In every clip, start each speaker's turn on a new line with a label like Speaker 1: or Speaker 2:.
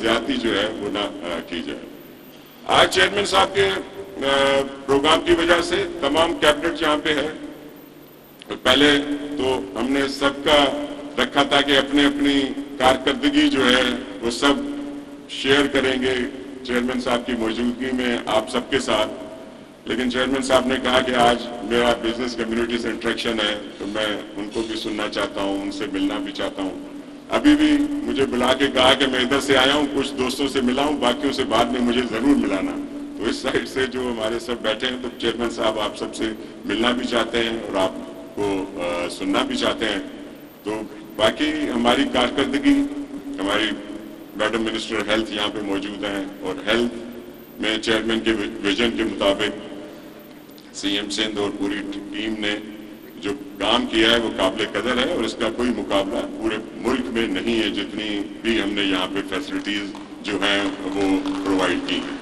Speaker 1: زیادتی جو ہے وہ نہ کی جائے. آج چیئرمین صاحب کے پروگرام کی وجہ سے تمام کیبنٹ یہاں پہ ہے. پہلے تو ہم نے سب کا رکھا تھا کہ اپنے اپنی کارکردگی جو ہے وہ سب شیئر کریں گے چیئرمین صاحب کی موجودگی میں آپ سب کے ساتھ. لیکن چیئرمین صاحب نے کہا کہ آج میرا بزنس کمیونٹی سے انٹریکشن ہے تو میں ان کو بھی سننا چاہتا ہوں, ان سے ملنا بھی چاہتا ہوں. ابھی بھی مجھے بلا کے کہا کہ میں ادھر سے آیا ہوں, کچھ دوستوں سے ملا ہوں, باقیوں سے بعد میں مجھے ضرور ملانا. تو اس سائڈ سے جو ہمارے سب بیٹھے ہیں تو چیئرمین صاحب آپ سب سے ملنا بھی چاہتے ہیں اور آپ کو سننا بھی چاہتے ہیں. تو باقی ہماری کارکردگی, ہماری میڈم منسٹر ہیلتھ یہاں پہ موجود ہیں اور ہیلتھ میں چیئرمین کے ویژن کے مطابق سی ایم سندھ اور پوری ٹیم نے جو کام کیا ہے وہ قابل قدر ہے اور اس کا کوئی مقابلہ پورے ملک میں نہیں ہے. جتنی بھی ہم نے یہاں پہ فیسلٹیز جو ہیں وہ پرووائڈ کی ہیں.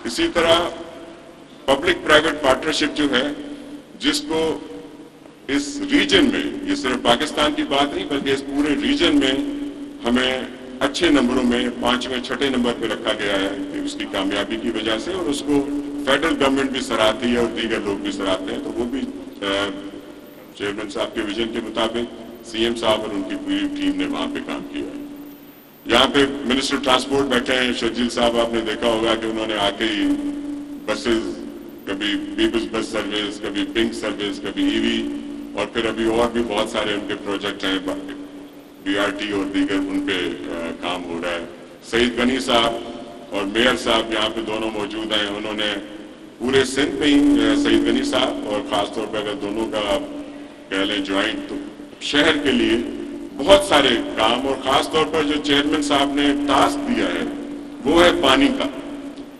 Speaker 1: اسی طرح پبلک پرائیویٹ پارٹنرشپ جو ہے جس کو اس ریجن میں, یہ صرف پاکستان کی بات نہیں بلکہ اس پورے ریجن میں ہمیں اچھے نمبروں میں 5ویں 6ٹھے نمبر پہ رکھا گیا ہے کہ اس کی کامیابی کی وجہ سے, اور اس کو فیڈرل گورنمنٹ بھی سراہتی ہے اور دیگر لوگ بھی سراہتے ہیں. تو وہ بھی چیئرمین صاحب کے ویژن کے مطابق سی ایم صاحب اور ان کی پوری ٹیم نے وہاں پہ کام کیا ہے. یہاں پہ منسٹر ٹرانسپورٹ بیٹھے ہیں شرجیل صاحب, آپ نے دیکھا ہوگا کہ انہوں نے آ کے ہی بسز, کبھی پیپلز بس سروس, کبھی پنک سروس, کبھی ای وی, اور پھر ابھی اور بھی بہت سارے ان کے پروجیکٹ ہیں, بی آر ٹی اور دیگر ان پہ کام ہو رہا ہے. سعید غنی صاحب اور میئر صاحب یہاں پہ دونوں موجود ہیں. انہوں نے پورے سندھ میں ہی, سعید غنی صاحب اور خاص طور پہ اگر دونوں کا آپ کہہ لیں جوائنٹ, تو شہر کے لیے بہت سارے کام, اور خاص طور پر جو چیئرمین صاحب نے ٹاسک دیا ہے وہ ہے پانی کا,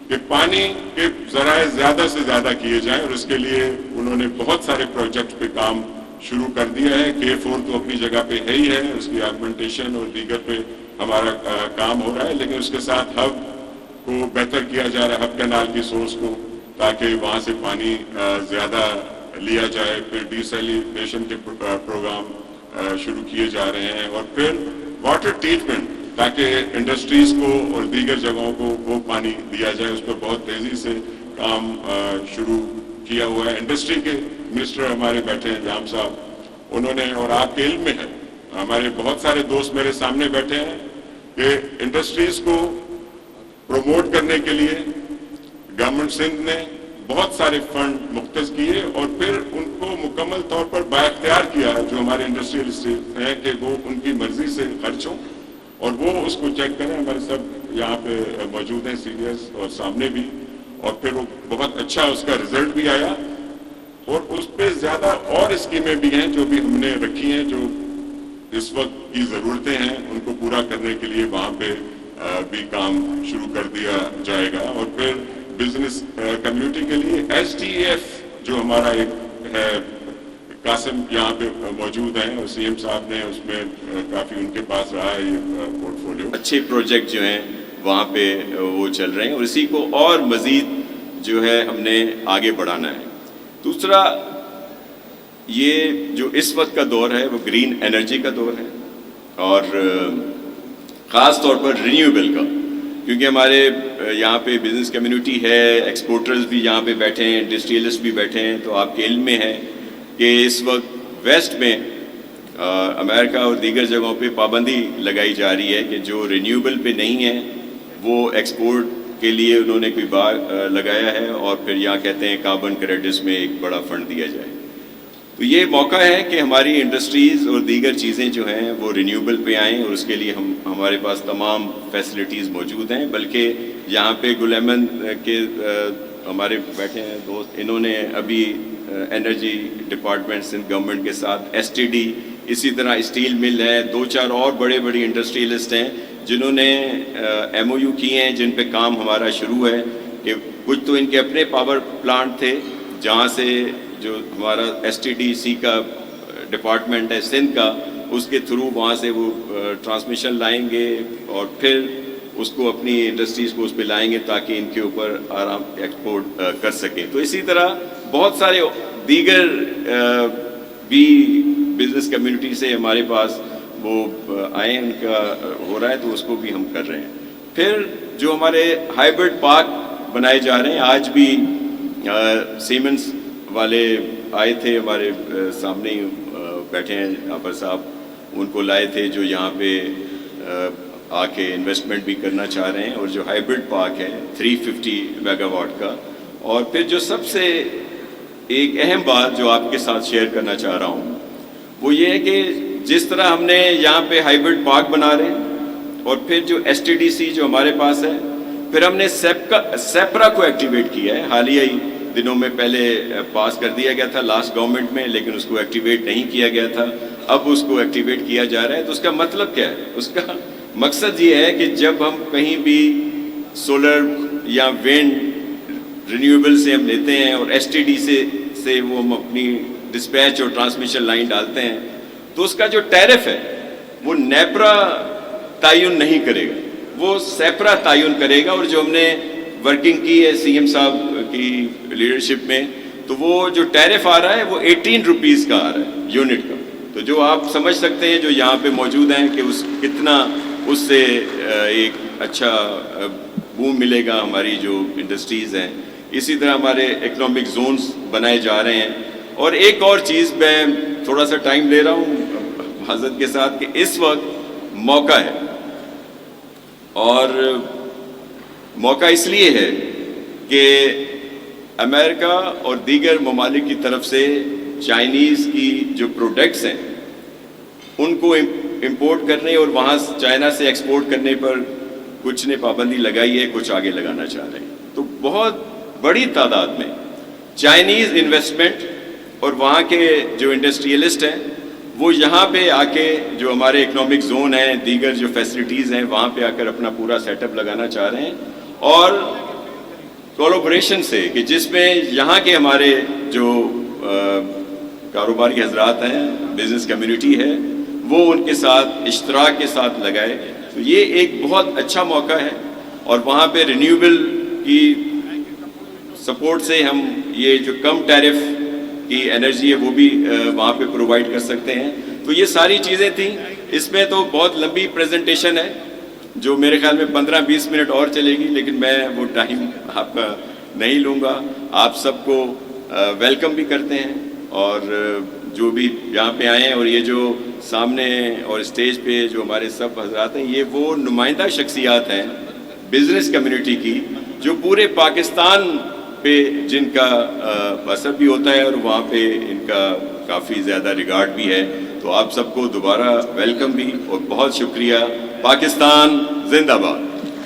Speaker 1: کہ پانی کے ذرائع زیادہ سے زیادہ کیے جائیں, اور اس کے لیے انہوں نے بہت سارے پروجیکٹ پہ کام شروع کر دیا ہے. K4 تو اپنی جگہ پہ ہے ہی ہے, اس کی آگمنٹیشن اور دیگر پہ ہمارا کام ہو رہا ہے, لیکن اس کے ساتھ ہب کو بہتر کیا جا رہا ہے, ہب کینال کی سورس کو, تاکہ وہاں سے پانی زیادہ لیا جائے. پھر ڈیسیلینیشن کے پروگرام شروع کیے جا رہے ہیں, اور پھر واٹر ٹریٹمنٹ تاکہ انڈسٹریز کو اور دیگر جگہوں کو وہ پانی دیا جائے. اس پہ بہت تیزی سے کام شروع کیا ہوا ہے. انڈسٹری کے منسٹر ہمارے بیٹھے ہیں جام صاحب, انہوں نے, اور آپ کے علم میں ہے, ہمارے بہت سارے دوست میرے سامنے بیٹھے ہیں, کہ انڈسٹریز کو پروموٹ کرنے کے لیے گورنمنٹ سندھ نے بہت سارے فنڈ مختص کیے, اور پھر ان کو مکمل طور پر بااختیار کیا جو ہمارے انڈسٹریلسٹ ہیں کہ وہ ان کی مرضی سے خرچ ہوں, اور وہ اس کو چیک کریں. ہمارے سب یہاں پہ موجود ہیں سینئرز اور سامنے بھی, اور پھر وہ بہت اچھا اس کا رزلٹ بھی آیا. اور اس پہ زیادہ اور اسکیمیں بھی ہیں جو بھی ہم نے رکھی ہیں, جو اس وقت کی ضرورتیں ہیں ان کو پورا کرنے کے لیے وہاں پہ بھی کام شروع کر دیا جائے گا. اور پھر بزنس کمیونٹی کے لیے ایس ٹی ایف جو ہمارا ایک ہے, قاسم یہاں پہ موجود ہیں, اور سی ایم صاحب نے اس میں کافی ان کے پاس رہا ہے یہ پورٹ فولیو.
Speaker 2: اچھے پروجیکٹ جو ہیں وہاں پہ وہ چل رہے ہیں, اور اسی کو اور مزید جو ہے ہم نے آگے بڑھانا ہے. دوسرا, یہ جو اس وقت کا دور ہے وہ گرین انرجی کا دور ہے, اور خاص طور پر رینیویبل کا, کیونکہ ہمارے یہاں پہ بزنس کمیونٹی ہے, ایکسپورٹرز بھی یہاں پہ بیٹھے ہیں, انڈسٹریلسٹ بھی بیٹھے ہیں. تو آپ کے علم میں ہے کہ اس وقت ویسٹ میں امریکہ اور دیگر جگہوں پہ پابندی لگائی جا رہی ہے کہ جو رینیویبل پہ نہیں ہے وہ ایکسپورٹ کے لیے انہوں نے کوئی بار لگایا ہے, اور پھر یہاں کہتے ہیں کاربن کریڈٹس میں ایک بڑا فنڈ دیا جائے. تو یہ موقع ہے کہ ہماری انڈسٹریز اور دیگر چیزیں جو ہیں وہ رینیویبل پہ آئیں, اور اس کے لیے ہمارے پاس تمام فیسلٹیز موجود ہیں. بلکہ یہاں پہ گل احمد کے ہمارے بیٹھے ہیں دوست, انہوں نے ابھی انرجی ڈپارٹمنٹ سندھ گورنمنٹ کے ساتھ ایس ٹی ڈی, اسی طرح اسٹیل مل ہے, 2-4 اور بڑی انڈسٹریلسٹ ہیں جنہوں نے ایم او یو کیے ہیں, جن پہ کام ہمارا شروع ہے. کہ کچھ تو ان کے اپنے پاور پلانٹ تھے جہاں سے جو ہمارا ایس ٹی ڈی سی کا ڈپارٹمنٹ ہے سندھ کا, اس کے تھرو وہاں سے وہ ٹرانسمیشن لائیں گے, اور پھر اس کو اپنی انڈسٹریز کو اس پہ لائیں گے تاکہ ان کے اوپر آرام ایکسپورٹ کر سکیں. تو اسی طرح بہت سارے دیگر بھی بزنس کمیونٹی سے ہمارے پاس وہ آئیں، ان کا ہو رہا ہے تو اس کو بھی ہم کر رہے ہیں. پھر جو ہمارے ہائیبرڈ پارک بنائے جا رہے ہیں، آج بھی سیمنس والے آئے تھے ہمارے سامنے ہی بیٹھے ہیں عابر صاحب، ان کو لائے تھے جو یہاں پہ آ کے انویسٹمنٹ بھی کرنا چاہ رہے ہیں. اور جو ہائیبرڈ پارک ہے 350 میگا واٹ کا. اور پھر جو سب سے ایک اہم بات جو آپ کے ساتھ شیئر کرنا چاہ رہا ہوں وہ یہ ہے کہ جس طرح ہم نے یہاں پہ ہائیبرڈ پارک بنا رہے ہیں، اور پھر جو STDC جو ہمارے پاس ہے، پھر ہم نے سیپرا کو ایکٹیویٹ کیا ہے. حالیہ ہی دنوں میں پہلے پاس کر دیا گیا تھا لاسٹ گورنمنٹ میں، لیکن اس کو ایکٹیویٹ نہیں کیا گیا تھا. اب اس کو ایکٹیویٹ کیا جا رہا ہے. تو اس کا مطلب کیا ہے؟ اس کا مقصد یہ ہے کہ جب ہم کہیں بھی سولر یا وینڈ رینیویبل سے ہم لیتے ہیں اور STD سے وہ ہم اپنی ڈسپیچ اور ٹرانسمیشن لائن ڈالتے ہیں، تو اس کا جو ٹیرف ہے وہ نیپرا تعین نہیں کرے گا، وہ سیپرا تعین کرے گا. اور جو ہم نے ورکنگ کی ہے CM صاحب کی لیڈرشپ میں، تو وہ جو ٹیرف آ رہا ہے وہ 18 روپیز کا آ رہا ہے یونٹ کا. تو جو آپ سمجھ سکتے ہیں جو یہاں پہ موجود ہیں کہ کتنا اس سے ایک اچھا بوم ملے گا ہماری جو انڈسٹریز ہیں. اسی طرح ہمارے اکنامک زونز بنائے جا رہے ہیں. اور ایک اور چیز میں تھوڑا سا ٹائم لے رہا ہوں حضرت کے ساتھ کہ اس وقت موقع ہے، اور موقع اس لیے ہے کہ امریکہ اور دیگر ممالک کی طرف سے چائنیز کی جو پروڈکٹس ہیں ان کو امپورٹ کرنے اور وہاں چائنا سے ایکسپورٹ کرنے پر کچھ نے پابندی لگائی ہے، کچھ آگے لگانا چاہ رہے ہیں. تو بہت بڑی تعداد میں چائنیز انویسٹمنٹ اور وہاں کے جو انڈسٹریلسٹ ہیں وہ یہاں پہ آ کے جو ہمارے اکنامک زون ہیں، دیگر جو فیسلٹیز ہیں، وہاں پہ آ کر اپنا پورا سیٹ اپ لگانا چاہ رہے ہیں. اور کولابوریشن سے کہ جس میں یہاں کے ہمارے جو کاروباری حضرات ہیں، بزنس کمیونٹی ہے، وہ ان کے ساتھ اشتراک کے ساتھ لگائے. تو یہ ایک بہت اچھا موقع ہے. اور وہاں پہ رینیویبل کی سپورٹ سے ہم یہ جو کم ٹیرف کی انرجی ہے وہ بھی وہاں پہ پرووائڈ کر سکتے ہیں. تو یہ ساری چیزیں تھیں. اس میں تو بہت لمبی پریزنٹیشن ہے جو میرے خیال میں 15-20 منٹ اور چلے گی، لیکن میں وہ ٹائم آپ کا نہیں لوں گا. آپ سب کو ویلکم بھی کرتے ہیں، اور جو بھی یہاں پہ آئے ہیں. اور یہ جو سامنے اور اسٹیج پہ جو ہمارے سب حضرات ہیں، یہ وہ نمائندہ شخصیات ہیں بزنس کمیونٹی کی جو پورے پاکستان پہ جن کا اثر بھی ہوتا ہے، اور وہاں پہ ان کا کافی زیادہ ریگارڈ بھی ہے. تو آپ سب کو دوبارہ ویلکم بھی، اور بہت شکریہ. پاکستان زندہ باد.